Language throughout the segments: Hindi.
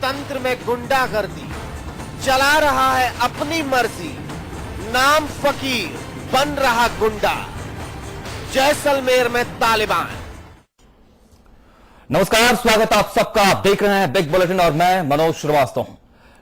लोकतंत्र में गुंडागर्दी, चला रहा है अपनी मर्जी, नाम फकीर बन रहा गुंडा, जैसलमेर में तालिबान। नमस्कार, स्वागत आप सबका। आप देख रहे हैं बिग बुलेटिन और मैं मनोज श्रीवास्तव हूं।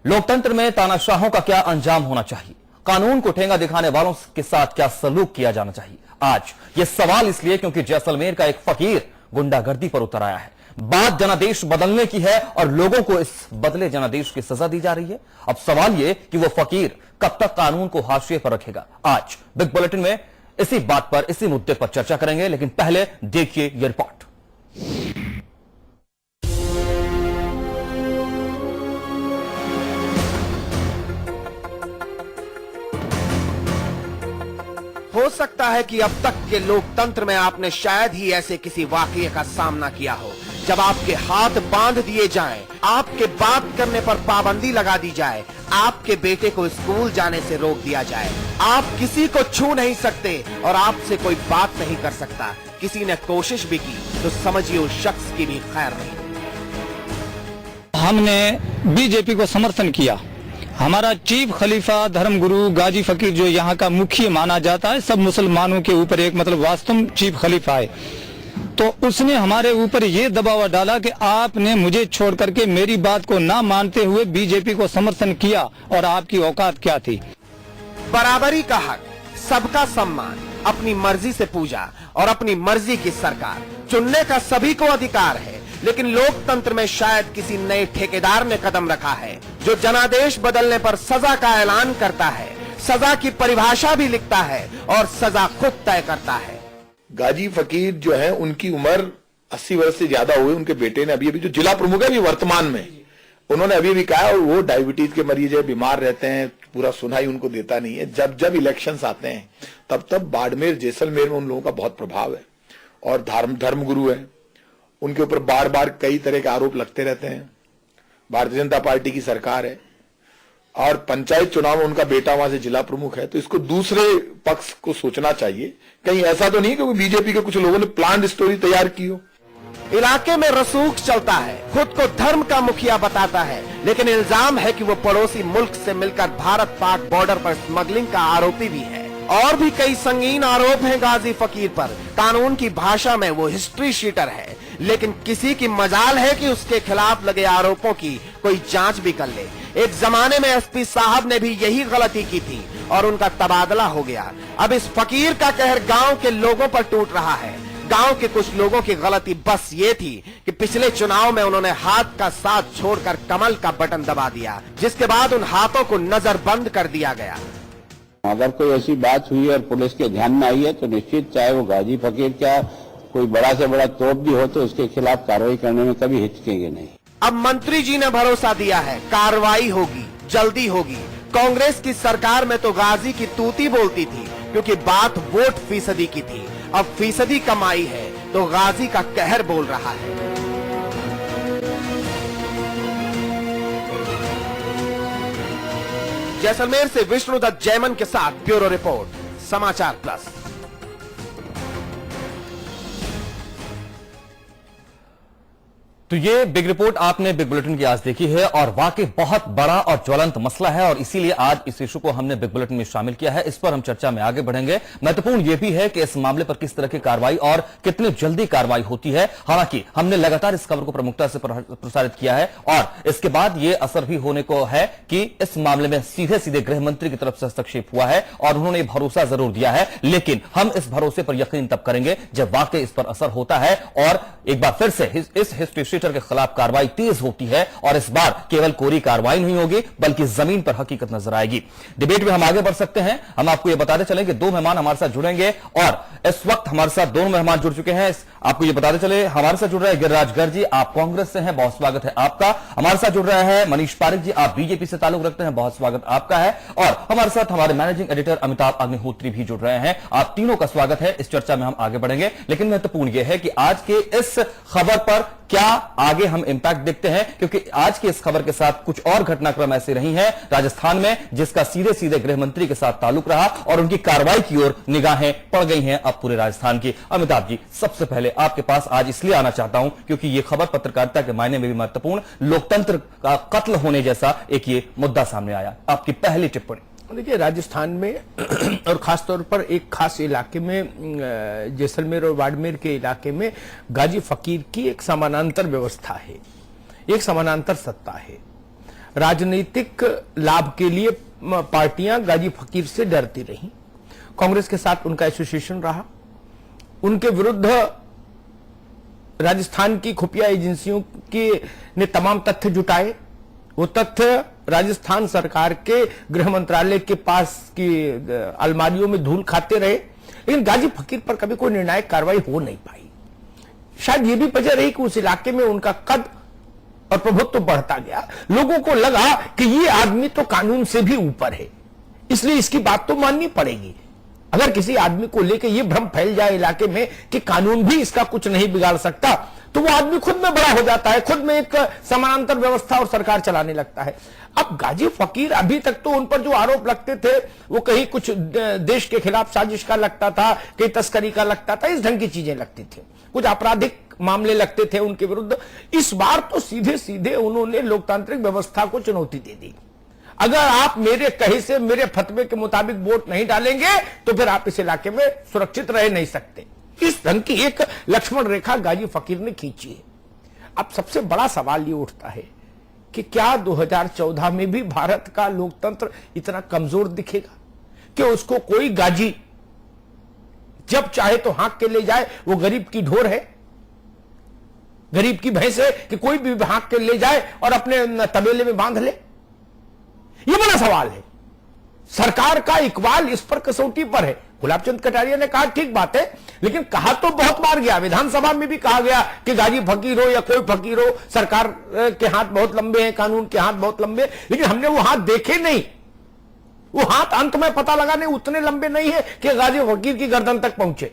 लोकतंत्र में तानाशाहों का क्या अंजाम होना चाहिए, कानून को ठेंगा दिखाने वालों के साथ क्या सलूक किया जाना चाहिए। आज यह सवाल इसलिए क्योंकि जैसलमेर का एक फकीर गुंडागर्दी पर उतर आया है। बात जनादेश बदलने की है और लोगों को इस बदले जनादेश की सजा दी जा रही है। अब सवाल यह कि वो फकीर कब तक कानून को हाशिए पर रखेगा। आज बिग बुलेटिन में इसी बात पर, इसी मुद्दे पर चर्चा करेंगे, लेकिन पहले देखिए यह रिपोर्ट। हो सकता है कि अब तक के लोकतंत्र में आपने शायद ही ऐसे किसी वाकये का सामना किया हो जब आपके हाथ बांध दिए जाएं, आपके बात करने पर पाबंदी लगा दी जाए, आपके बेटे को स्कूल जाने से रोक दिया जाए, आप किसी को छू नहीं सकते और आपसे कोई बात नहीं कर सकता। किसी ने कोशिश भी की तो समझिए उस शख्स की भी खैर नहीं। हमने बीजेपी को समर्थन किया। हमारा चीफ खलीफा धर्मगुरु गाजी फकीर जो यहाँ का मुखिया माना जाता है, सब मुसलमानों के ऊपर एक वास्तव चीफ खलीफा है, तो उसने हमारे ऊपर ये दबाव डाला कि आपने मुझे छोड़ करके मेरी बात को ना मानते हुए बीजेपी को समर्थन किया और आपकी औकात क्या थी। बराबरी का हक, सबका सम्मान, अपनी मर्जी से पूजा और अपनी मर्जी की सरकार चुनने का सभी को अधिकार है, लेकिन लोकतंत्र में शायद किसी नए ठेकेदार ने कदम रखा है जो जनादेश बदलने पर सजा का ऐलान करता है, सजा की परिभाषा भी लिखता है और सजा खुद तय करता है। गाजी फकीर जो है उनकी उम्र 80 वर्ष से ज्यादा हुई। उनके बेटे ने अभी जो जिला प्रमुख है अभी वर्तमान में, उन्होंने अभी कहा और वो डायबिटीज के मरीज है, बीमार रहते हैं, पूरा सुनाई उनको देता नहीं है। जब जब इलेक्शंस आते हैं तब बाड़मेर जैसलमेर में उन लोगों का बहुत प्रभाव है और धर्मगुरु है, उनके ऊपर बार बार कई तरह के आरोप लगते रहते हैं। भारतीय जनता पार्टी की सरकार है और पंचायत चुनाव में उनका बेटा वहां से जिला प्रमुख है, तो इसको दूसरे पक्ष को सोचना चाहिए। कहीं ऐसा तो नहीं क्योंकि बीजेपी के कुछ लोगों ने प्लान स्टोरी तैयार की हो। इलाके में रसूख चलता है, खुद को धर्म का मुखिया बताता है, लेकिन इल्जाम है कि वो पड़ोसी मुल्क से मिलकर भारत पाक बॉर्डर पर स्मगलिंग का आरोपी भी है। और भी कई संगीन आरोप हैं गाजी फकीर पर। कानून की भाषा में वो हिस्ट्री शीटर है, लेकिन किसी की मजाल है कि उसके खिलाफ लगे आरोपों की कोई जांच भी कर ले। एक जमाने में एसपी साहब ने भी यही गलती की थी और उनका तबादला हो गया। अब इस फकीर का कहर गांव के लोगों पर टूट रहा है। गांव के कुछ लोगों की गलती बस ये थी कि पिछले चुनाव में उन्होंने हाथ का साथ छोड़कर कमल का बटन दबा दिया, जिसके बाद उन हाथों को नजरबंद कर दिया गया। अगर कोई ऐसी बात हुई और पुलिस के ध्यान में आई है तो निश्चित, चाहे वो गाजी फकीर क्या कोई बड़ा से बड़ा तोप भी हो, तो उसके खिलाफ कार्रवाई करने में कभी हिचकेंगे नहीं। अब मंत्री जी ने भरोसा दिया है, कार्रवाई होगी, जल्दी होगी। कांग्रेस की सरकार में तो गाजी की तूती बोलती थी क्योंकि बात वोट फीसदी की थी। अब फीसदी कमाई है तो गाजी का कहर बोल रहा है। जैसलमेर से विष्णुदत्त जैमन के साथ ब्यूरो रिपोर्ट, समाचार प्लस। तो ये बिग रिपोर्ट आपने बिग बुलेटिन की आज देखी है और वाकई बहुत बड़ा और ज्वलंत मसला है और इसीलिए आज इस इशू को हमने बिग बुलेटिन में शामिल किया है। इस पर हम चर्चा में आगे बढ़ेंगे। महत्वपूर्ण यह भी है कि इस मामले पर किस तरह की कार्रवाई और कितनी जल्दी कार्रवाई होती है। हालांकि हमने लगातार इस खबर को प्रमुखता से प्रसारित किया है और इसके बाद यह असर भी होने को है कि इस मामले में सीधे सीधे गृह मंत्री की तरफ से हस्तक्षेप हुआ है और उन्होंने भरोसा जरूर दिया है, लेकिन हम इस भरोसे पर यकीन तब करेंगे जब वाकई इस पर असर होता है और एक बार फिर से इस हिस्ट्री शीटर के खिलाफ कार्रवाई तेज होती है और इस बार केवल कोरी कार्रवाई नहीं होगी बल्कि जमीन पर हकीकत नजर आएगी। डिबेट में हम आगे बढ़ सकते हैं। हम आपको यह बताते चलें कि दो मेहमान हमारे साथ जुड़ेंगे और इस वक्त हमारे साथ दोनों मेहमान जुड़ चुके हैं। आपको यह बताते चले, हमारे साथ जुड़ रहे हैं गिरिराज गर्ग जी, आप कांग्रेस से हैं, बहुत स्वागत है आपका। हमारे साथ जुड़ रहे हैं मनीष पारिक जी, आप बीजेपी से ताल्लुक रखते हैं, बहुत स्वागत आपका है। और हमारे साथ हमारे मैनेजिंग एडिटर अमिताभ अग्निहोत्री भी जुड़ रहे हैं, आप तीनों का स्वागत है। इस चर्चा में हम आगे बढ़ेंगे, लेकिन महत्वपूर्ण यह है कि आज के इस खबर पर क्या आगे हम इंपैक्ट देखते हैं, क्योंकि आज की इस खबर के साथ कुछ और घटनाक्रम ऐसे रही हैं राजस्थान में जिसका सीधे सीधे गृह मंत्री के साथ ताल्लुक रहा और उनकी कार्रवाई की ओर निगाहें पड़ गई हैं अब पूरे राजस्थान की। अमिताभ जी, सबसे पहले आपके पास आज इसलिए आना चाहता हूं क्योंकि यह खबर पत्रकारिता के मायने में भी महत्वपूर्ण, लोकतंत्र का कत्ल होने जैसा एक ये मुद्दा सामने आया। आपकी पहली टिप्पणी। देखिए, राजस्थान में और खासतौर पर एक खास इलाके में, जैसलमेर और बाड़मेर के इलाके में गाजी फकीर की एक समानांतर व्यवस्था है, एक समानांतर सत्ता है। राजनीतिक लाभ के लिए पार्टियां गाजी फकीर से डरती रहीं। कांग्रेस के साथ उनका एसोसिएशन रहा, उनके विरुद्ध राजस्थान की खुफिया एजेंसियों ने तमाम तथ्य जुटाए। वो तथ्य राजस्थान सरकार के गृह मंत्रालय के पास की अलमारियों में धूल खाते रहे, लेकिन गाजी फकीर पर कभी कोई निर्णायक कार्रवाई हो नहीं पाई। शायद ये भी वजह रही कि उस इलाके में उनका कद और प्रभुत्व बढ़ता गया। लोगों को लगा कि ये आदमी तो कानून से भी ऊपर है, इसलिए इसकी बात तो माननी पड़ेगी। अगर किसी आदमी को लेकर यह भ्रम फैल जाए इलाके में कि कानून भी इसका कुछ नहीं बिगाड़ सकता, तो वो आदमी खुद में बड़ा हो जाता है, खुद में एक समानांतर व्यवस्था और सरकार चलाने लगता है। अब गाजी फकीर, अभी तक तो उन पर जो आरोप लगते थे वो कहीं कुछ देश के खिलाफ साजिश का लगता था, कहीं तस्करी का लगता था, इस ढंग की चीजें लगती थी, कुछ आपराधिक मामले लगते थे उनके विरुद्ध। इस बार तो सीधे सीधे उन्होंने लोकतांत्रिक व्यवस्था को चुनौती दे दी। अगर आप मेरे कहे से, मेरे फतवे के मुताबिक वोट नहीं डालेंगे तो फिर आप इस इलाके में सुरक्षित रह नहीं सकते। इस ढंग की एक लक्ष्मण रेखा गाजी फकीर ने खींची है। अब सबसे बड़ा सवाल ये उठता है कि क्या 2014 में भी भारत का लोकतंत्र इतना कमजोर दिखेगा कि उसको कोई गाजी जब चाहे तो हाँक के ले जाए? वो गरीब की ढोर है, गरीब की भैंस है कि कोई भी हाँक के ले जाए और अपने तबेले में बांध ले? ये बड़ा सवाल है। सरकार का इकबाल इस पर कसौटी पर है। गुलाबचंद कटारिया ने कहा ठीक बात है, लेकिन कहा तो बहुत बार गया, विधानसभा में भी कहा गया कि गाजी फकीर हो या कोई फकीर हो, सरकार के हाथ बहुत लंबे हैं, कानून के हाथ बहुत लंबे हैं, लेकिन हमने वो हाथ देखे नहीं। वो हाथ अंत में पता लगाने उतने लंबे नहीं है कि गाजी फकीर की गर्दन तक पहुंचे।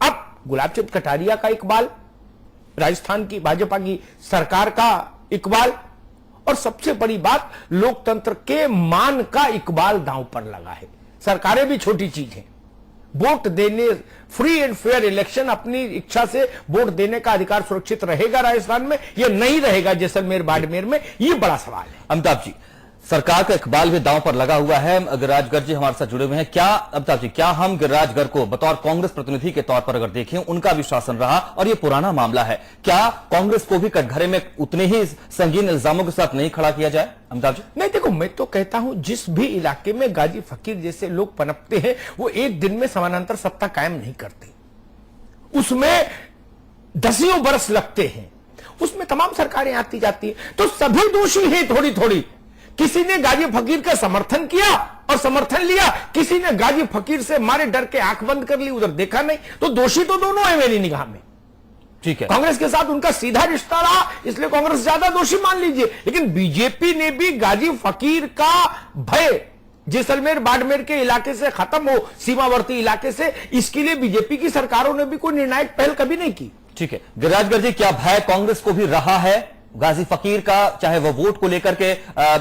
अब गुलाबचंद कटारिया का इकबाल, राजस्थान की भाजपा की सरकार का इकबाल, और सबसे बड़ी बात लोकतंत्र के मान का इकबाल दांव पर लगा है। सरकारें भी छोटी चीज हैं। वोट देने, फ्री एंड फेयर इलेक्शन, अपनी इच्छा से वोट देने का अधिकार सुरक्षित रहेगा राजस्थान में या नहीं रहेगा जैसलमेर बाड़मेर में, ये बड़ा सवाल है। अमिताभ जी, सरकार का इकबाल भी दांव पर लगा हुआ है। गिरिराज गर्ग जी हमारे साथ जुड़े हुए हैं। क्या अमिताभ जी, क्या हम गिरिराज गर्ग को बतौर कांग्रेस प्रतिनिधि के तौर पर अगर देखें, उनका भी शासन रहा और ये पुराना मामला है, क्या कांग्रेस को भी कटघरे में उतने ही संगीन इल्जामों के साथ नहीं खड़ा किया जाए? अमिताभ जी, नहीं, देखो, मैं तो कहता हूं जिस भी इलाके में गाजी फकीर जैसे लोग पनपते हैं वो एक दिन में समानांतर सत्ता कायम नहीं करते, उसमें दसियों बरस लगते हैं, उसमें तमाम सरकारें आती जाती हैं, तो सभी दोषी हैं थोड़ी थोड़ी। किसी ने गाजी फकीर का समर्थन किया और समर्थन लिया, किसी ने गाजी फकीर से मारे डर के आंख बंद कर ली, उधर देखा नहीं, तो दोषी तो दोनों है मेरी निगाह में। ठीक है, कांग्रेस के साथ उनका सीधा रिश्ता रहा, इसलिए कांग्रेस ज्यादा दोषी मान लीजिए, लेकिन बीजेपी ने भी गाजी फकीर का भय जैसलमेर बाड़मेर के इलाके से खत्म हो, सीमावर्ती इलाके से, इसके लिए बीजेपी की सरकारों ने भी कोई निर्णायक पहल कभी नहीं की। ठीक है, गिरिराज गर्ग जी, क्या भय कांग्रेस को भी रहा है गाजी फकीर का, चाहे वो वोट को लेकर के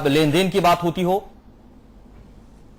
लेन देन की बात होती हो?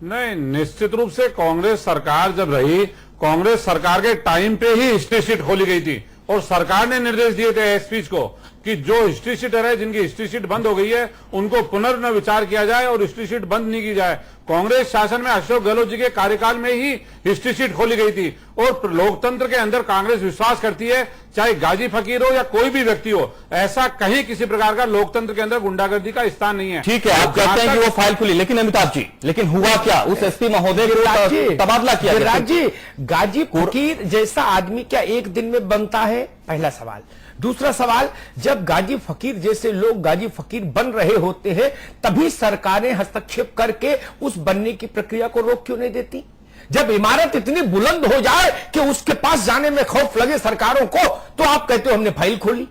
नहीं, निश्चित रूप से कांग्रेस सरकार जब रही, कांग्रेस सरकार के टाइम पे ही हिस्ट्री शीट खोली गई थी और सरकार ने निर्देश दिए थे एसपीज को कि जो हिस्ट्री शीटर है, जिनकी हिस्ट्री शीट बंद हो गई है, उनको पुनर्विचार किया जाए और हिस्ट्री शीट बंद नहीं की जाए। कांग्रेस शासन में अशोक गहलोत जी के कार्यकाल में ही हिस्ट्री शीट खोली गई थी और लोकतंत्र के अंदर कांग्रेस विश्वास करती है, चाहे गाजी फकीर हो या कोई भी व्यक्ति हो, ऐसा कहीं किसी प्रकार का लोकतंत्र के अंदर गुंडागर्दी का स्थान नहीं है। ठीक है, आप कहते हैं कि वो फाइल खुली, लेकिन अमिताभ जी, लेकिन हुआ क्या? उस एसपी महोदय को तबादला किया गया। जी, गाजी फकीर जैसा आदमी क्या एक दिन में बनता है? पहला सवाल। दूसरा सवाल, जब गाजी फकीर जैसे लोग गाजी फकीर बन रहे होते हैं, तभी सरकारें हस्तक्षेप करके उस बनने की प्रक्रिया को रोक क्यों नहीं देती? जब इमारत इतनी बुलंद हो जाए कि उसके पास जाने में खौफ लगे सरकारों को, तो आप कहते हो हमने फाइल खोली।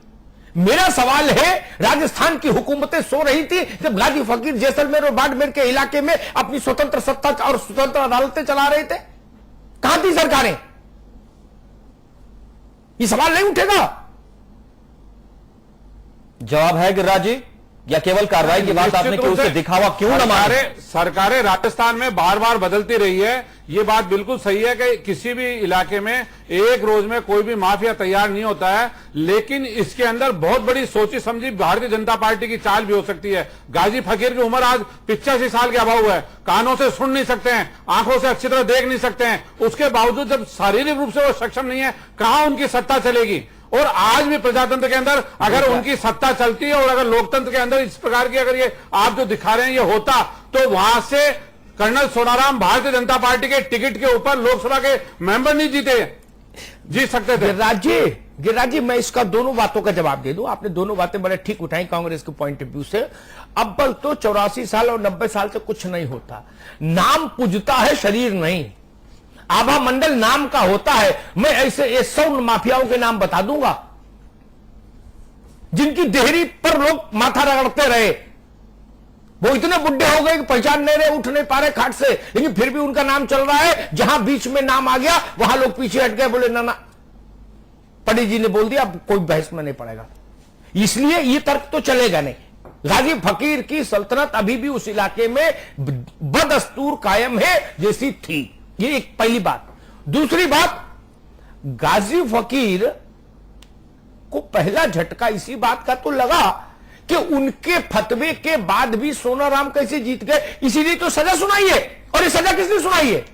मेरा सवाल है, राजस्थान की हुकूमतें सो रही थी जब गाजी फकीर जैसलमेर और बाड़मेर के इलाके में अपनी स्वतंत्र सत्ता और स्वतंत्र अदालतें चला रहे थे? कहां थी सरकारें? ये सवाल नहीं उठेगा। जवाब है गिरिराज जी, या केवल कार्रवाई की बात आपने की, उसे दिखावा क्यों न मारे? सरकारें राजस्थान में बार बार बदलती रही है। ये बात बिल्कुल सही है कि किसी भी इलाके में एक रोज में कोई भी माफिया तैयार नहीं होता है, लेकिन इसके अंदर बहुत बड़ी सोची समझी भारतीय जनता पार्टी की चाल भी हो सकती है। गाजी फकीर की उम्र आज 85 साल के अभाव है, कानों से सुन नहीं सकते हैं, आंखों से अच्छी तरह देख नहीं सकते हैं, उसके बावजूद जब शारीरिक रूप से वो सक्षम नहीं है, कहां उनकी सत्ता चलेगी? और आज भी प्रजातंत्र के अंदर अगर उनकी सत्ता चलती है और अगर लोकतंत्र के अंदर इस प्रकार की अगर ये आप जो दिखा रहे हैं ये होता, तो वहां से कर्नल सोनाराम भारतीय जनता पार्टी के टिकट के ऊपर लोकसभा के मेंबर नहीं जीत सकते थे। गिरिराज जी, मैं इसका दोनों बातों का जवाब दे दूं। आपने दोनों बातें बड़े ठीक उठाई कांग्रेस के पॉइंट ऑफ व्यू से। अव्वल तो 84 साल और 90 साल से कुछ नहीं होता, नाम पूजता है, शरीर नहीं। आभा मंडल नाम का होता है। मैं ऐसे 100 माफियाओं के नाम बता दूंगा जिनकी देहरी पर लोग माथा रगड़ते रहे, वो इतने बुढ़े हो गए कि पहचान नहीं रहे, उठ नहीं पा रहे खाट से, लेकिन फिर भी उनका नाम चल रहा है। जहां बीच में नाम आ गया वहां लोग पीछे हट गए, बोले ना ना, पंडित जी ने बोल दिया, अब कोई बहस में नहीं पड़ेगा। इसलिए ये तर्क तो चलेगा नहीं। गाजी फकीर की सल्तनत अभी भी उस इलाके में बदस्तूर कायम है जैसी थी, ये एक पहली बात। दूसरी बात, गाजी फकीर को पहला झटका इसी बात का तो लगा कि उनके फतवे के बाद भी सोनाराम कैसे जीत गए, इसीलिए तो सजा सुनाई है। और ये सजा किसने सुनाई है?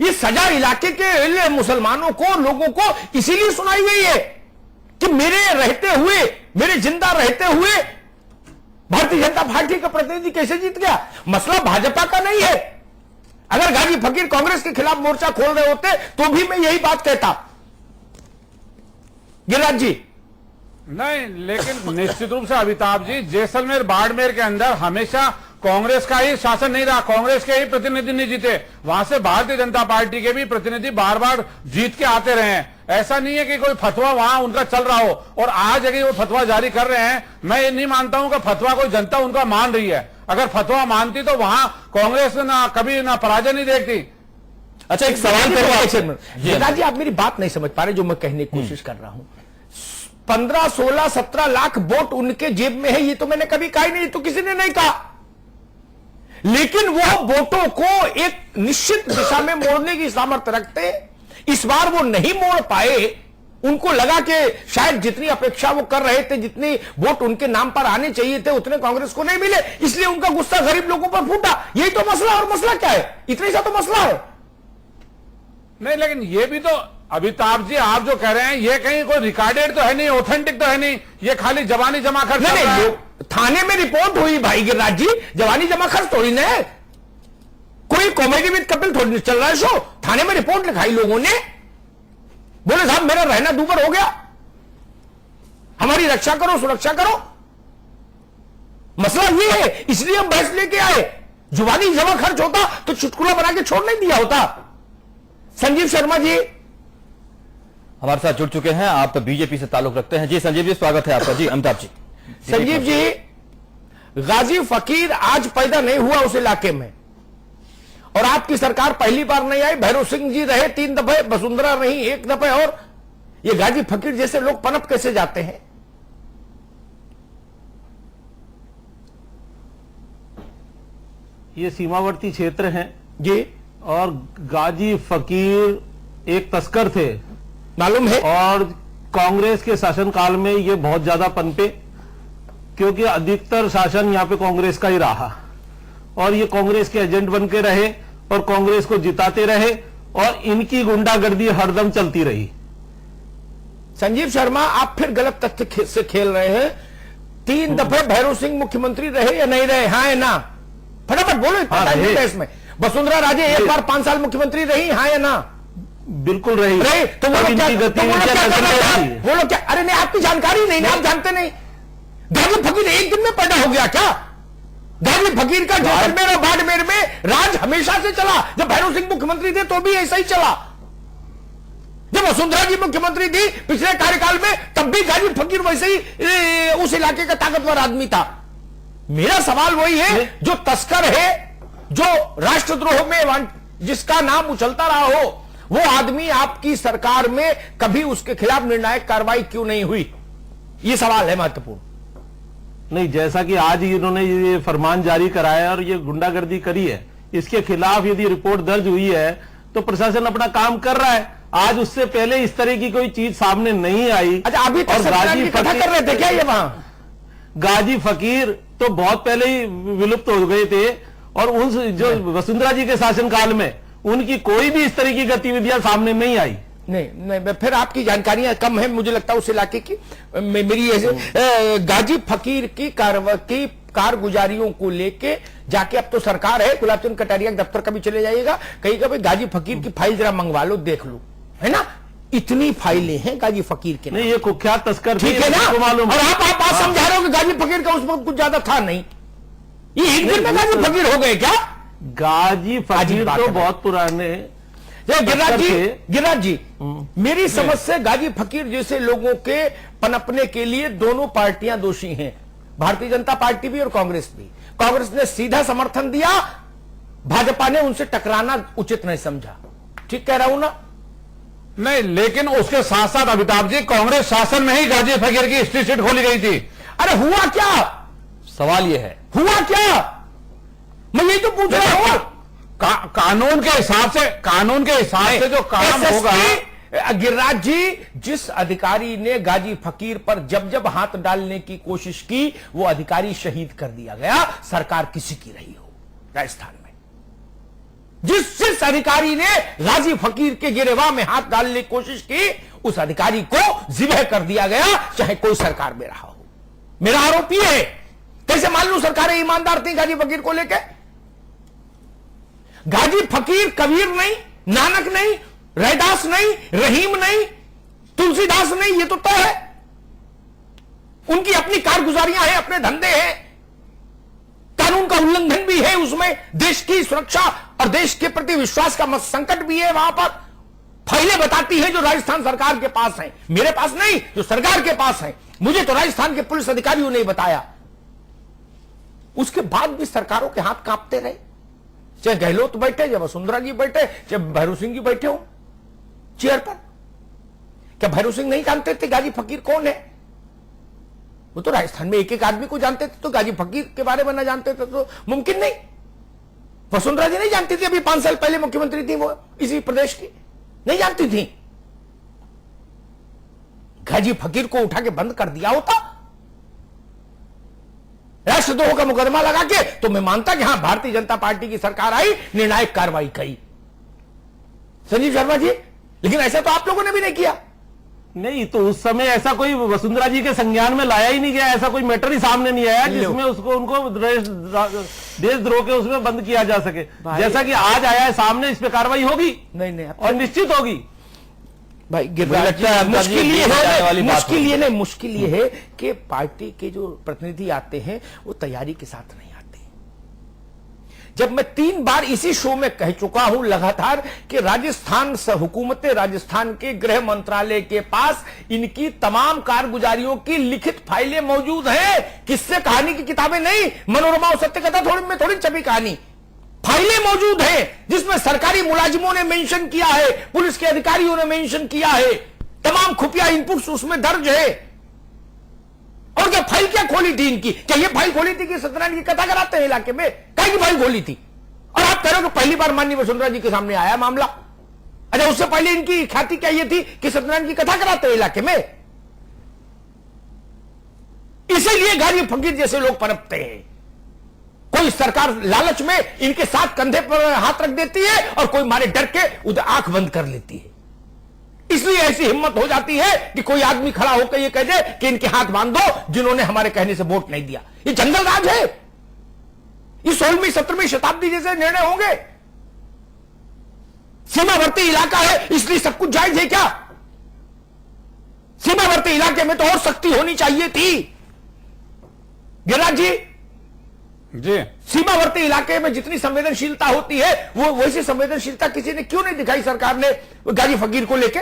ये सजा इलाके के मुसलमानों को, लोगों को इसीलिए सुनाई गई है कि मेरे रहते हुए, मेरे जिंदा रहते हुए भारतीय जनता पार्टी का प्रतिनिधि कैसे जीत गया। मसला भाजपा का नहीं है। अगर गाजी फकीर कांग्रेस के खिलाफ मोर्चा खोल रहे होते तो भी मैं यही बात कहता। गिरिराज जी, नहीं, लेकिन निश्चित रूप से अमिताभ जी, जैसलमेर बाड़मेर के अंदर हमेशा कांग्रेस का ही शासन नहीं रहा, कांग्रेस के ही प्रतिनिधि नहीं जीते, वहां से भारतीय जनता पार्टी के भी प्रतिनिधि बार बार जीत के आते रहे हैं। ऐसा नहीं है कि कोई फतवा वहां उनका चल रहा हो और आज अगर वो फतवा जारी कर रहे हैं, मैं ये नहीं मानता हूं कि फतवा कोई जनता उनका मान रही है। अगर फतवा मानती तो वहां कांग्रेस ना कभी ना पराजय नहीं देखती। अच्छा, एक सवाल गिरिराज जी, आप मेरी बात नहीं समझ पा रहे जो मैं कहने की कोशिश कर रहा हूं। 15, 16, 17 लाख वोट उनके जेब में है, ये तो मैंने कभी कहा ही नहीं, तो किसी ने नहीं कहा। लेकिन वो वोटों को एक निश्चित दिशा में मोड़ने की सामर्थ्य रखते। इस बार वो नहीं मोड़ पाए। उनको लगा कि शायद जितनी अपेक्षा वो कर रहे थे, जितनी वोट उनके नाम पर आने चाहिए थे, उतने कांग्रेस को नहीं मिले, इसलिए उनका गुस्सा गरीब लोगों पर फूटा। यही तो मसला। और मसला क्या है? इतना सा तो मसला है। नहीं, लेकिन ये भी तो अमिताभ जी आप जो कह रहे हैं ये कहीं कोई रिकॉर्डेड तो है नहीं, ऑथेंटिक तो है नहीं, ये खाली जवानी जमा खर्च चल रहा है। थाने में रिपोर्ट हुई भाई गिरिराज जी, जवानी जमा खर्च थोड़ी ना है, कोई कॉमेडी विद कपिल थोड़ी चल रहा है शो। थाने में रिपोर्ट लिखाई लोगों ने, बोले साहब मेरा रहना दूभर हो गया, हमारी रक्षा करो, सुरक्षा करो। मसला ये है, इसलिए हम बहस लेके आए। जुबानी जमा खर्च होता तो चुटकुला बना के छोड़ नहीं दिया होता। संजीव शर्मा जी हमारे साथ जुड़ चुके हैं, आप बीजेपी से ताल्लुक रखते हैं। जी संजीव जी, स्वागत है आपका। जी अमिताभ जी। संजीव जी, गाजी फकीर आज पैदा नहीं हुआ उस इलाके में, और आपकी सरकार पहली बार नहीं आई। भैरव सिंह जी रहे 3 दफे, वसुंधरा रही 1 दफे, और ये गाजी फकीर जैसे लोग पनप कैसे जाते हैं? ये सीमावर्ती क्षेत्र हैं जी, और गाजी फकीर एक तस्कर थे, मालूम है। और कांग्रेस के शासनकाल में ये बहुत ज्यादा पनपे, क्योंकि अधिकतर शासन यहां पे कांग्रेस का ही रहा, और ये कांग्रेस के एजेंट बन के रहे और कांग्रेस को जिताते रहे, और इनकी गुंडागर्दी हरदम चलती रही। संजीव शर्मा, आप फिर गलत तथ्य से खेल रहे हैं। 3 दफे भैरव सिंह मुख्यमंत्री रहे या नहीं रहे? हाँ या ना? फटाफट बोलो, इसमें। वसुंधरा राजे 1 बार 5 साल मुख्यमंत्री रही, हाँ या ना? बिल्कुल रही। तो बोलो क्या? अरे नहीं, आपकी जानकारी नहीं, आप जानते नहीं। गाजी फकीर एक दिन में पैदा हो गया क्या? गाजी फकीर का जैसलमेर और बाड़मेर में राज हमेशा से चला। जब भैरव सिंह मुख्यमंत्री थे तो भी ऐसा ही चला। जब वसुंधरा जी मुख्यमंत्री थी पिछले कार्यकाल में, तब भी गाजी फकीर वैसे ही उस इलाके का ताकतवर आदमी था। मेरा सवाल वही है, जो तस्कर है, जो राष्ट्रद्रोह में जिसका नाम उछलता रहा हो, वो आदमी आपकी सरकार में कभी उसके खिलाफ निर्णायक कार्रवाई क्यों नहीं हुई? ये सवाल है महत्वपूर्ण। नहीं, जैसा कि आज ही इन्होंने ये फरमान जारी कराया और ये गुंडागर्दी करी है, इसके खिलाफ यदि रिपोर्ट दर्ज हुई है तो प्रशासन अपना काम कर रहा है। आज उससे पहले इस तरह की कोई चीज सामने नहीं आई। अच्छा, अभी तक सत्यनारायण की कथा कर रहे थे क्या ये वहां? गाजी फकीर तो बहुत पहले ही विलुप्त हो गए थे और उन जो वसुंधरा जी के शासनकाल में उनकी कोई भी इस तरह की गतिविधियां सामने नहीं आई। नहीं, फिर आपकी जानकारियां कम है मुझे लगता है उस इलाके की। मेरी ऐसे गाजी फकीर की कारगुजारियों को लेके जाके, अब तो सरकार है, गुलाब चंद कटारिया के दफ्तर कभी चले जाइएगा, कहीं भाई गाजी फकीर की फाइल जरा मंगवा लो, देख लो, है ना, इतनी फाइलें हैं गाजी फकीर के। नहीं, ये कुख्यात तस्कर ठीक है ना, मालूम। और आप बात समझा रहे हो कि गाजी फकीर का उस वक्त कुछ ज्यादा था नहीं, ये एक दिन में गाजी फकीर हो गए क्या? गाजी फकीर तो बहुत पुराने। गिरिराज जी, मेरी समझ से गाजी फकीर जैसे लोगों के पनपने के लिए दोनों पार्टियां दोषी हैं, भारतीय जनता पार्टी भी और कांग्रेस भी। कांग्रेस ने सीधा समर्थन दिया, भाजपा ने उनसे टकराना उचित नहीं समझा। ठीक कह रहा हूं ना? नहीं, लेकिन उसके साथ साथ अमिताभ जी, कांग्रेस शासन में ही गाजी फकीर की हिस्ट्री शीट खोली गई थी। अरे हुआ क्या? सवाल यह है, हुआ क्या? मैं यही तो पूछ रहा हूं। कानून के हिसाब से जो काम होगा। गिरिराज जी, जिस अधिकारी ने गाजी फकीर पर जब हाथ डालने की कोशिश की, वो अधिकारी शहीद कर दिया गया, सरकार किसी की रही हो राजस्थान में। जिस अधिकारी ने गाजी फकीर के गिरेबान में हाथ डालने की कोशिश की, उस अधिकारी को जिबह कर दिया गया, चाहे कोई सरकार में रहा हो। मेरा आरोप यह है, कैसे मान लूं सरकारें ईमानदार थी गाजी फकीर को लेकर? गाजी फकीर कबीर नहीं, नानक नहीं, रैदास नहीं, रहीम नहीं, तुलसीदास नहीं, ये तो तय है। उनकी अपनी कारगुजारियां हैं, अपने धंधे हैं, कानून का उल्लंघन भी है उसमें, देश की सुरक्षा और देश के प्रति विश्वास का संकट भी है। वहां पर फाइलें बताती हैं जो राजस्थान सरकार के पास हैं, मेरे पास नहीं, जो सरकार के पास है। मुझे तो राजस्थान के पुलिस अधिकारियों ने बताया। उसके बाद भी सरकारों के हाथ कांपते रहे, चाहे गहलोत बैठे, चाहे वसुंधरा जी बैठे, चाहे भैरव सिंह जी बैठे हो चेयर पर। क्या भैरव सिंह नहीं जानते थे गाजी फकीर कौन है? वो तो राजस्थान में एक आदमी को जानते थे, तो गाजी फकीर के बारे में ना जानते थे तो मुमकिन नहीं। वसुंधरा जी नहीं जानती थी, अभी 5 साल पहले मुख्यमंत्री थी वो इसी प्रदेश की, नहीं जानती थी। गाजी फकीर को उठा के बंद कर दिया होता, राष्ट्रद्रोह का मुकदमा लगा के, तो मैं मानता कि हां, भारतीय जनता पार्टी की सरकार आई, निर्णायक कार्रवाई की, संजीव शर्मा जी। लेकिन ऐसा तो आप लोगों ने भी नहीं किया। नहीं, तो उस समय ऐसा कोई वसुंधरा जी के संज्ञान में लाया ही नहीं गया, ऐसा कोई मैटर ही सामने नहीं आया जिसमें उनको देशद्रोह के उसमें बंद किया जा सके। जैसा कि आज आया है सामने, इस पे कार्रवाई होगी। नहीं, और निश्चित होगी भाई। मुश्किल ये है कि पार्टी के जो प्रतिनिधि आते हैं वो तैयारी के साथ नहीं आते। जब मैं 3 बार इसी शो में कह चुका हूं लगातार कि राजस्थान हुकूमत राजस्थान के गृह मंत्रालय के पास इनकी तमाम कारगुजारियों की लिखित फाइलें मौजूद हैं, किससे कहानी की किताबें नहीं, मनोरमा और सत्य कथा थोड़ी छपी कहानी, फाइलें मौजूद हैं जिसमें सरकारी मुलाजिमों ने मेंशन किया है, पुलिस के अधिकारियों ने मेंशन किया है, तमाम खुफिया इनपुट्स उसमें दर्ज है। और क्या फाइल क्या खोली थी इनकी? क्या ये फाइल खोली थी कि सत्यनारायण की कथा कराते हैं इलाके में? कहीं की फाइल खोली थी? और आप कह रहे हो कि पहली बार माननीय वसुंधरा जी के सामने आया मामला। अच्छा, उससे पहले इनकी ख्याति क्या ये थी कि सत्यनारायण की कथा कराते हैं इलाके में? इसीलिए गाजी फकीर जैसे लोग पनपते हैं। कोई सरकार लालच में इनके साथ कंधे पर हाथ रख देती है और कोई मारे डर के उधर आंख बंद कर लेती है। इसलिए ऐसी हिम्मत हो जाती है कि कोई आदमी खड़ा होकर यह कह दे कि इनके हाथ बांध दो जिन्होंने हमारे कहने से वोट नहीं दिया। ये जंगल राज है। ये 16वीं 17वीं शताब्दी जैसे निर्णय होंगे। सीमावर्ती इलाका है इसलिए सब कुछ जायज है क्या? सीमावर्ती इलाके में तो और सख्ती होनी चाहिए थी। गिरिराज जी, सीमावर्ती इलाके में जितनी संवेदनशीलता होती है वो वैसी संवेदनशीलता किसी ने क्यों नहीं दिखाई सरकार ने गाजी फकीर को लेके?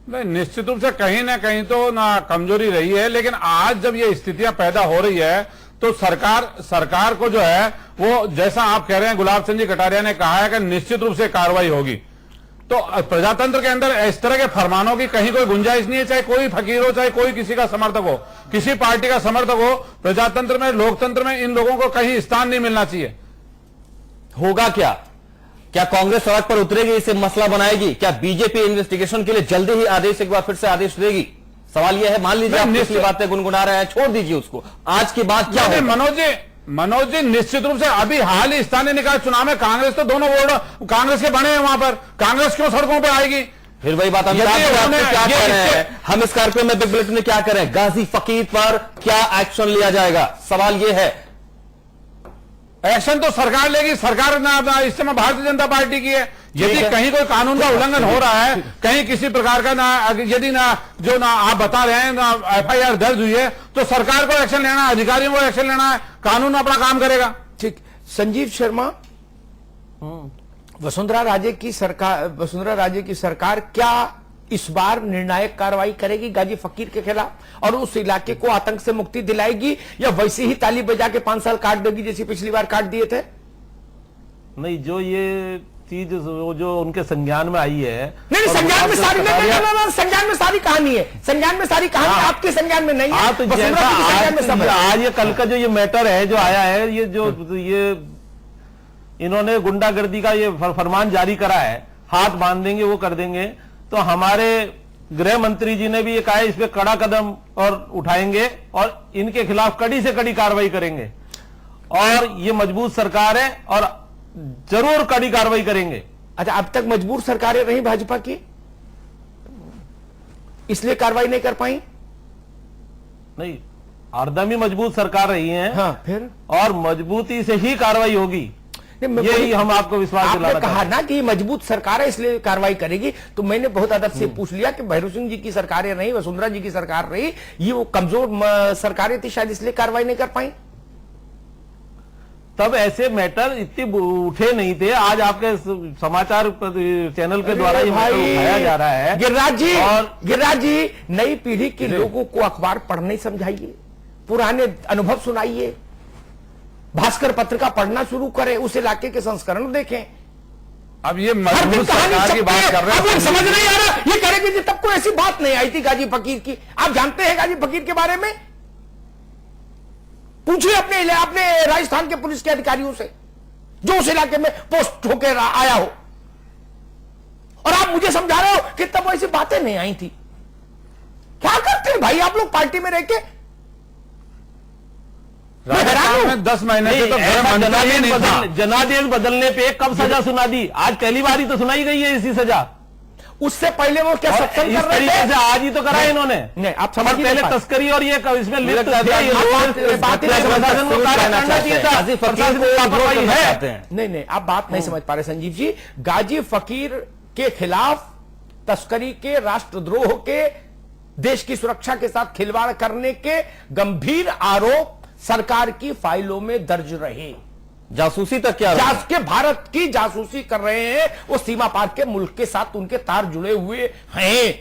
नहीं, निश्चित रूप से कहीं ना कहीं तो ना कमजोरी रही है, लेकिन आज जब ये स्थितियां पैदा हो रही है तो सरकार को जो है वो, जैसा आप कह रहे हैं, गुलाब चंद जी कटारिया ने कहा है कि निश्चित रूप से कार्रवाई होगी। तो प्रजातंत्र के अंदर इस तरह के फरमानों की कहीं कोई गुंजाइश नहीं है, चाहे कोई फकीर हो, चाहे कोई किसी का समर्थक हो, किसी पार्टी का समर्थक हो। प्रजातंत्र में, लोकतंत्र में इन लोगों को कहीं स्थान नहीं मिलना चाहिए। होगा क्या? क्या कांग्रेस सड़क पर उतरेगी, इसे मसला बनाएगी? क्या बीजेपी इन्वेस्टिगेशन के लिए जल्दी ही आदेश, एक बार फिर से आदेश देगी? सवाल यह है, मान लीजिए आप पिछली बातें गुनगुना रहे हैं, छोड़ दीजिए उसको, आज के बाद क्या होगा? मनोज जी निश्चित रूप से अभी हाल ही स्थानीय निकाय चुनाव में कांग्रेस तो दोनों वोट कांग्रेस के बने हैं, वहां पर कांग्रेस क्यों सड़कों पर आएगी? फिर वही बात हम क्या कह रहे हैं, हम स्कॉर्पियो में बिग बुलेटिन में क्या करें, गाजी फकीर पर क्या एक्शन लिया जाएगा? सवाल यह है। एक्शन तो सरकार लेगी, सरकार ना इस समय भारतीय जनता पार्टी की है। यदि कहीं कोई कानून का उल्लंघन हो रहा है, कहीं किसी प्रकार का यदि आप बता रहे हैं ना FIR दर्ज हुई है, तो सरकार को एक्शन लेना है, अधिकारियों को एक्शन लेना है, कानून अपना काम करेगा। ठीक। संजीव शर्मा, वसुंधरा राजे की सरकार क्या इस बार निर्णायक कार्रवाई करेगी गाजी फकीर के खिलाफ और उस इलाके को आतंक से मुक्ति दिलाएगी, या वैसे ही ताली बजा के 5 साल काट देगी जैसे पिछली बार काट दिए थे? नहीं, जो ये चीज जो उनके संज्ञान में आई है, नहीं संज्ञान में सारी संज्ञान में सारी कहानी है, संज्ञान में सारी कहानी आपके संज्ञान में नहीं है। तो आज ये कल का जो ये मैटर है जो आया है, ये इन्होंने गुंडागर्दी का ये फरमान जारी करा है, हाथ बांध देंगे वो कर देंगे। तो हमारे गृह मंत्री जी ने भी ये कहा है इस पे कड़ा कदम और उठाएंगे और इनके खिलाफ कड़ी से कड़ी कार्रवाई करेंगे, और ये मजबूत सरकार है और जरूर कड़ी कार्रवाई करेंगे। अच्छा, अब तक मजबूर सरकारें रही भाजपा की, इसलिए कार्रवाई नहीं कर पाई? नहीं, हरदम ही मजबूत सरकार रही है। हाँ, फिर और मजबूती से ही कार्रवाई होगी, यही हम आपको विश्वास दिलाना। आपने कहा ना कि मजबूत सरकार है इसलिए कार्रवाई करेगी, तो मैंने बहुत अदब से पूछ लिया कि भैरव सिंह जी की सरकारें रही, वसुंधरा जी की सरकार रही, ये वो कमजोर सरकारें थी शायद इसलिए कार्रवाई नहीं कर पाई। तब ऐसे मैटर इतने उठे नहीं थे। आज आपके समाचार चैनल के द्वारा ये मैटर उठाया जा रहा है। गिरिराज जी, नई पीढ़ी के लोगों को अखबार पढ़ने समझाइए, पुराने अनुभव सुनाइए, भास्कर पत्रिका पढ़ना शुरू करें, उस इलाके के संस्करण देखें। अब ये मजबूत सरकार की बात कर रहे हैं, समझ नहीं आ रहा। ये करेंगे कि तब कोई ऐसी बात नहीं आई थी गाजी फकीर की। आप जानते हैं गाजी फकीर के बारे में? पूछिए अपने राजस्थान के पुलिस के अधिकारियों से जो उस इलाके में पोस्ट होकर आया हो, और आप मुझे समझा रहे हो कि तब ऐसी बातें नहीं आई थी। क्या करते हैं भाई आप लोग पार्टी में रह के? राजस्थान में 10 महीने से तो जनादेश बदलने पे कब सजा सुना दी? आज पहली बार ही तो सुनाई गई है इसी सजा। उससे पहले वो क्या सत्संग कर रहे थे? आज ही तो करा है इन्होंने। नहीं, आप समझ पहले तस्करी और ये इसमें लिप्त नहीं, आप बात नहीं समझ पा रहे संजीव जी। गाजी फकीर के खिलाफ तस्करी के, राष्ट्रद्रोह के, देश की सुरक्षा के साथ खिलवाड़ करने के गंभीर आरोप सरकार की फाइलों में दर्ज रहे। जासूसी तक क्या के भारत की जासूसी कर रहे हैं, वो सीमा पार के मुल्क के साथ उनके तार जुड़े हुए हैं।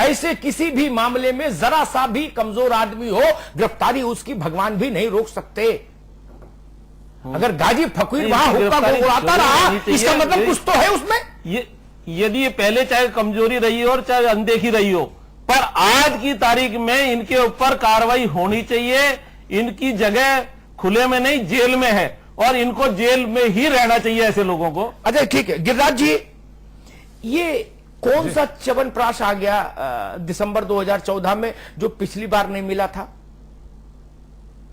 ऐसे किसी भी मामले में जरा सा भी कमजोर आदमी हो, गिरफ्तारी उसकी भगवान भी नहीं रोक सकते। अगर गाजी फकीर वहां हुक्का उड़ाता रहा, इसका मतलब कुछ तो है उसमें। यदि ये पहले चाहे कमजोरी रही हो और चाहे अनदेखी रही हो, पर आज की तारीख में इनके ऊपर कार्रवाई होनी चाहिए। इनकी जगह खुले में नहीं, जेल में है, और इनको जेल में ही रहना चाहिए ऐसे लोगों को। अच्छा ठीक है गिरिराज जी, ये कौन सा च्यवनप्राश आ गया दिसंबर 2014 में जो पिछली बार नहीं मिला था?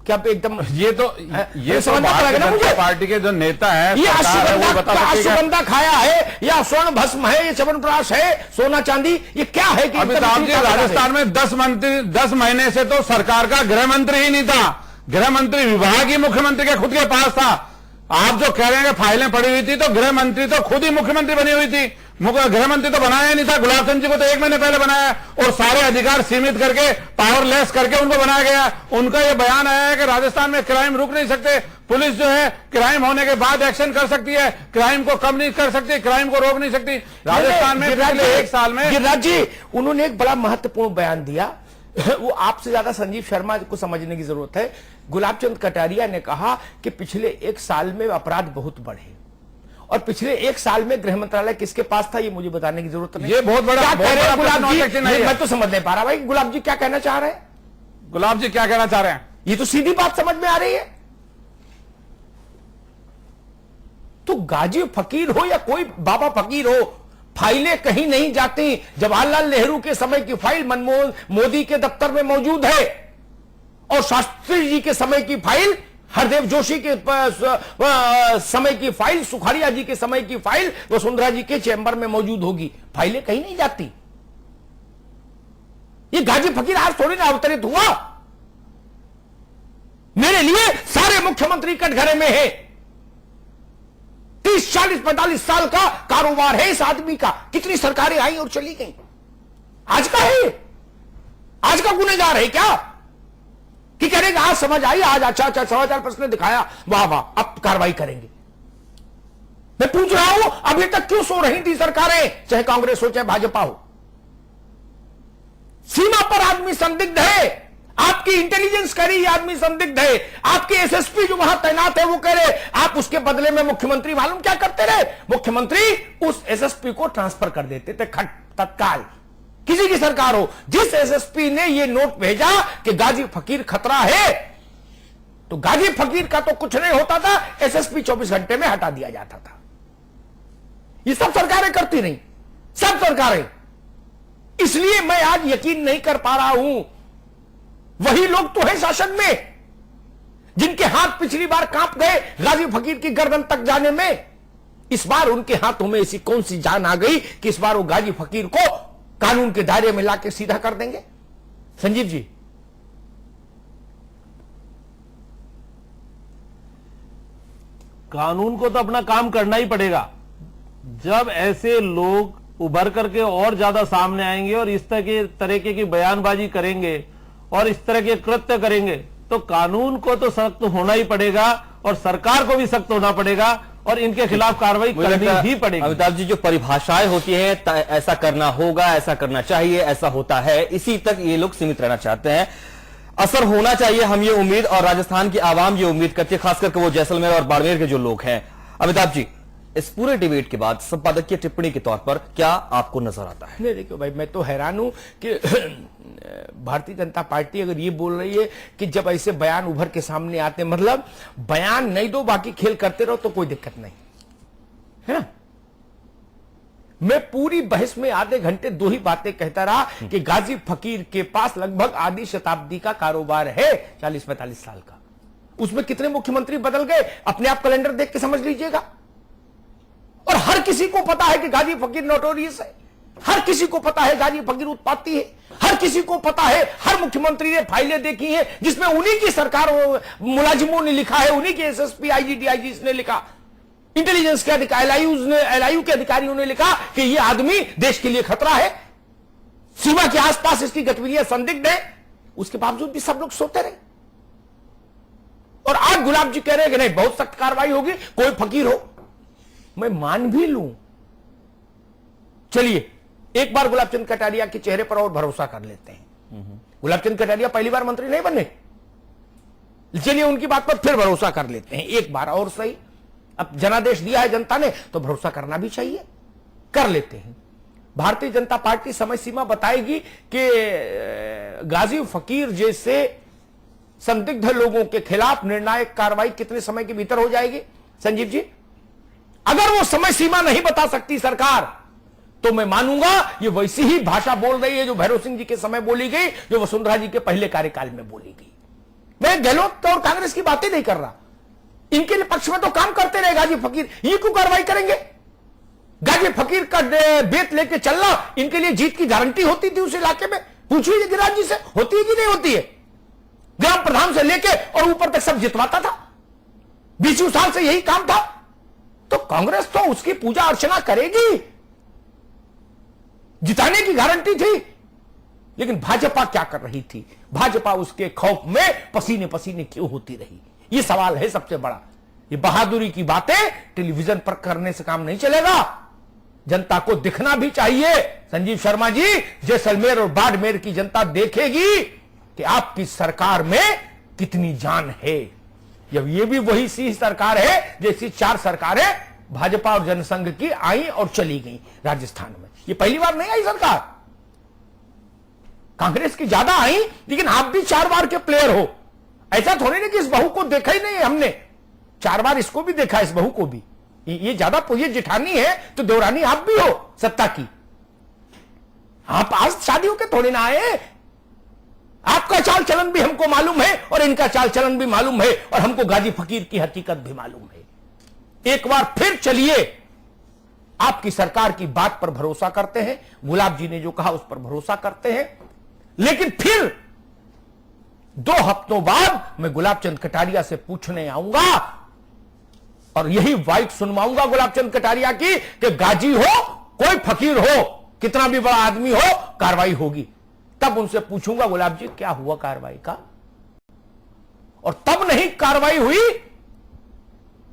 क्या एकदम ये तो भारतीय जनता पार्टी के जो नेता है, ये अश्वगंधा खाया है या स्वर्ण भस्म है, ये च्यवनप्राश है, सोना चांदी, ये क्या है? कि अमिताभ जी, राजस्थान में 10 महीने से तो सरकार का गृह मंत्री ही नहीं था। गृह मंत्री विभाग ही मुख्यमंत्री के खुद के पास था। आप जो कह रहे हैं कि फाइलें पड़ी हुई थी, तो गृह मंत्री तो खुद ही मुख्यमंत्री बनी हुई थी। गृह मंत्री तो बनाया नहीं था। गुलाब चंद जी को तो 1 महीने पहले बनाया, और सारे अधिकार सीमित करके, पावरलेस करके उनको बनाया गया। उनका यह बयान आया है कि राजस्थान में क्राइम रुक नहीं सकते, पुलिस जो है क्राइम होने के बाद एक्शन कर सकती है, क्राइम को कम नहीं कर सकती, क्राइम को रोक नहीं सकती। राजस्थान में पिछले 1 साल में गिरिराज जी, उन्होंने एक बड़ा महत्वपूर्ण बयान दिया, वो आपसे ज्यादा संजीव शर्मा को समझने की जरूरत है। गुलाब चंद कटारिया ने कहा कि पिछले 1 साल में अपराध बहुत बढ़े और पिछले एक साल में गृह मंत्रालय किसके पास था, ये मुझे बताने की जरूरत नहीं। ये बहुत बड़ा क्या कह रहे हैं गुलाब जी? प्रश्न नहीं है। मैं तो समझ नहीं पा रहा भाई, गुलाब जी क्या कहना चाह रहे हैं? गुलाब जी क्या कहना चाह रहे हैं? ये तो सीधी बात समझ में आ रही है। तो गाजी फकीर हो या कोई बाबा फकीर हो, फाइलें कहीं नहीं जाती। जवाहरलाल नेहरू के समय की फाइल मनमोहन मोदी के दफ्तर में मौजूद है, और शास्त्री जी के समय की फाइल, हरदेव जोशी के समय की फाइल, सुखाड़िया जी के समय की फाइल वसुंधरा जी के चैम्बर में मौजूद होगी। फाइलें कहीं नहीं जाती। ये गाजी फकीर आज थोड़ी ना अवतरित हुआ। मेरे लिए सारे मुख्यमंत्री कटघरे में है। 30, 40, 45 साल का कारोबार है इस आदमी का। कितनी सरकारें आई और चली गई। आज का है, आज का गुनहगार है क्या कि करेगा आज समझ आई, आज अच्छा समाचार पत्र ने दिखाया, वाह वाह अब कार्रवाई करेंगे। मैं पूछ रहा हूं अभी तक क्यों सो रही थी सरकारें, चाहे कांग्रेस हो चाहे भाजपा हो। सीमा पर आदमी संदिग्ध है, आपकी इंटेलिजेंस कह रही आदमी संदिग्ध है, आपके एसएसपी जो वहां तैनात है वो कह रहे, आप उसके बदले में मुख्यमंत्री मालूम क्या करते रहे, मुख्यमंत्री उस एसएसपी को ट्रांसफर कर देते थे तत्काल। किसी की सरकार हो, जिस एसएसपी ने ये नोट भेजा कि गाजी फकीर खतरा है, तो गाजी फकीर का तो कुछ नहीं होता था, एसएसपी 24 घंटे में हटा दिया जाता था। ये सब सरकारें करती नहीं, सब सरकारें। इसलिए मैं आज यकीन नहीं कर पा रहा हूं, वही लोग तो है शासन में जिनके हाथ पिछली बार कांप गए गाजी फकीर की गर्दन तक जाने में। इस बार उनके हाथों में ऐसी कौन सी जान आ गई कि इस बार वो गाजी फकीर को कानून के दायरे में लाके सीधा कर देंगे? संजीव जी, कानून को तो अपना काम करना ही पड़ेगा। जब ऐसे लोग उभर करके और ज्यादा सामने आएंगे और इस तरीके की बयानबाजी करेंगे और इस तरह के कृत्य करेंगे, तो कानून को तो सख्त होना ही पड़ेगा और सरकार को भी सख्त होना पड़ेगा और इनके खिलाफ कार्रवाई करनी ही पड़ेगी। अमिताभ जी, जो परिभाषाएं होती हैं, ऐसा करना होगा, ऐसा करना चाहिए, ऐसा होता है, इसी तक ये लोग सीमित रहना चाहते हैं। असर होना चाहिए, हम ये उम्मीद, और राजस्थान की आवाम ये उम्मीद करती है, खास करके वो जैसलमेर और बाड़मेर के जो लोग हैं। अमिताभ जी, इस पूरे डिबेट के बाद संपादकीय टिप्पणी के तौर पर क्या आपको नजर आता है? नहीं देखो भाई, मैं तो हैरान हूं कि भारतीय जनता पार्टी अगर ये बोल रही है कि जब ऐसे बयान उभर के सामने आते, मतलब बयान नहीं दो बाकी खेल करते रहो तो कोई दिक्कत नहीं है ना। मैं पूरी बहस में आधे घंटे दो ही बातें कहता रहा कि गाजी फकीर के पास लगभग आधी शताब्दी का कारोबार है, 40-45 साल का। उसमें कितने मुख्यमंत्री बदल गए, अपने आप कैलेंडर देख के समझ लीजिएगा। और हर किसी को पता है कि गाजी फकीर नोटोरियस है, हर किसी को पता है गाजी फकीर उत्पाती है, हर किसी को पता है, हर मुख्यमंत्री ने फाइलें देखी हैं जिसमें उन्हीं की सरकार मुलाजिमों ने लिखा है, उन्हीं के एसएसपी, आईजी, डीआईजी ने लिखा, इंटेलिजेंस के अधिकारी, एलआईयू के अधिकारियों ने लिखा कि यह आदमी देश के लिए खतरा है, सीमा के आसपास इसकी गतिविधियां संदिग्ध है। उसके बावजूद भी सब लोग सोते रहे। और आज गुलाब जी कह रहे हैं कि नहीं बहुत सख्त कार्रवाई होगी, कोई फकीर हो, मैं मान भी लूं। चलिए एक बार गुलाब चंद कटारिया के चेहरे पर और भरोसा कर लेते हैं। गुलाब चंद कटारिया पहली बार मंत्री नहीं बने, चलिए उनकी बात पर फिर भरोसा कर लेते हैं एक बार और सही। अब जनादेश दिया है जनता ने तो भरोसा करना भी चाहिए, कर लेते हैं। भारतीय जनता पार्टी समय सीमा बताएगी कि गाजी फकीर जैसे संदिग्ध लोगों के खिलाफ निर्णायक कार्रवाई कितने समय के भीतर हो जाएगी। संजीव जी, अगर वो समय सीमा नहीं बता सकती सरकार, तो मैं मानूंगा ये वैसी ही भाषा बोल रही है जो भैरव सिंह जी के समय बोली गई, जो वसुंधरा जी के पहले कार्यकाल में बोली गई। मैं गहलोत और कांग्रेस की बातें नहीं कर रहा, इनके लिए पक्ष में तो काम करते रहे गाजी फकीर, ये क्यों कार्रवाई करेंगे? गाजी फकीर का बेत लेके चलना इनके लिए जीत की गारंटी होती थी उस इलाके में। पूछिए गिरिराज जी से, होती है कि नहीं होती है? ग्राम प्रधान से लेके और ऊपर तक सब जितवाता था, 20 साल से यही काम था। तो कांग्रेस तो उसकी पूजा अर्चना करेगी, जिताने की गारंटी थी। लेकिन भाजपा क्या कर रही थी? भाजपा उसके खौफ में पसीने पसीने क्यों होती रही? यह सवाल है सबसे बड़ा। ये बहादुरी की बातें टेलीविजन पर करने से काम नहीं चलेगा, जनता को दिखना भी चाहिए। संजीव शर्मा जी, जैसलमेर और बाड़मेर की जनता देखेगी कि आपकी सरकार में कितनी जान है। जब ये भी वही सी सरकार है जैसी 4 सरकारें भाजपा और जनसंघ की आई और चली गई राजस्थान में। ये पहली बार नहीं आई सरकार, कांग्रेस की ज्यादा आई, लेकिन आप भी 4 बार के प्लेयर हो। ऐसा थोड़ी नहीं कि इस बहू को देखा ही नहीं हमने, 4 बार इसको भी देखा, इस बहू को भी। ये ज्यादा ये जेठानी है तो देवरानी आप भी हो सत्ता की। आप आज शादियों के थोड़ी ना आए, आपका चाल चलन भी हमको मालूम है और इनका चाल चलन भी मालूम है, और हमको गाजी फकीर की हकीकत भी मालूम है। एक बार फिर चलिए, आपकी सरकार की बात पर भरोसा करते हैं, गुलाब जी ने जो कहा उस पर भरोसा करते हैं, लेकिन फिर 2 हफ्तों बाद मैं गुलाब चंद कटारिया से पूछने आऊंगा और यही वाइट सुनवाऊंगा गुलाब चंद कटारिया की कि गाजी हो, कोई फकीर हो, कितना भी बड़ा आदमी हो, कार्रवाई होगी। तब उनसे पूछूंगा गुलाब जी क्या हुआ कार्रवाई का, और तब नहीं कार्रवाई हुई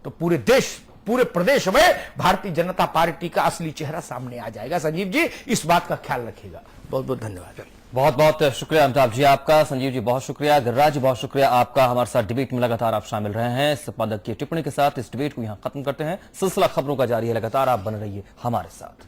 तो पूरे प्रदेश में भारतीय जनता पार्टी का असली चेहरा सामने आ जाएगा। संजीव जी इस बात का ख्याल रखिएगा। बहुत बहुत धन्यवाद। बहुत बहुत शुक्रिया अमिताभ जी आपका, संजीव जी बहुत शुक्रिया, गिरिराज जी बहुत शुक्रिया आपका। हमारे साथ डिबेट में लगातार आप शामिल रहे हैं। संपादक की टिप्पणी के साथ इस डिबेट को यहां खत्म करते हैं। सिलसिला खबरों का जारी है, लगातार आप बने रहिए हमारे साथ।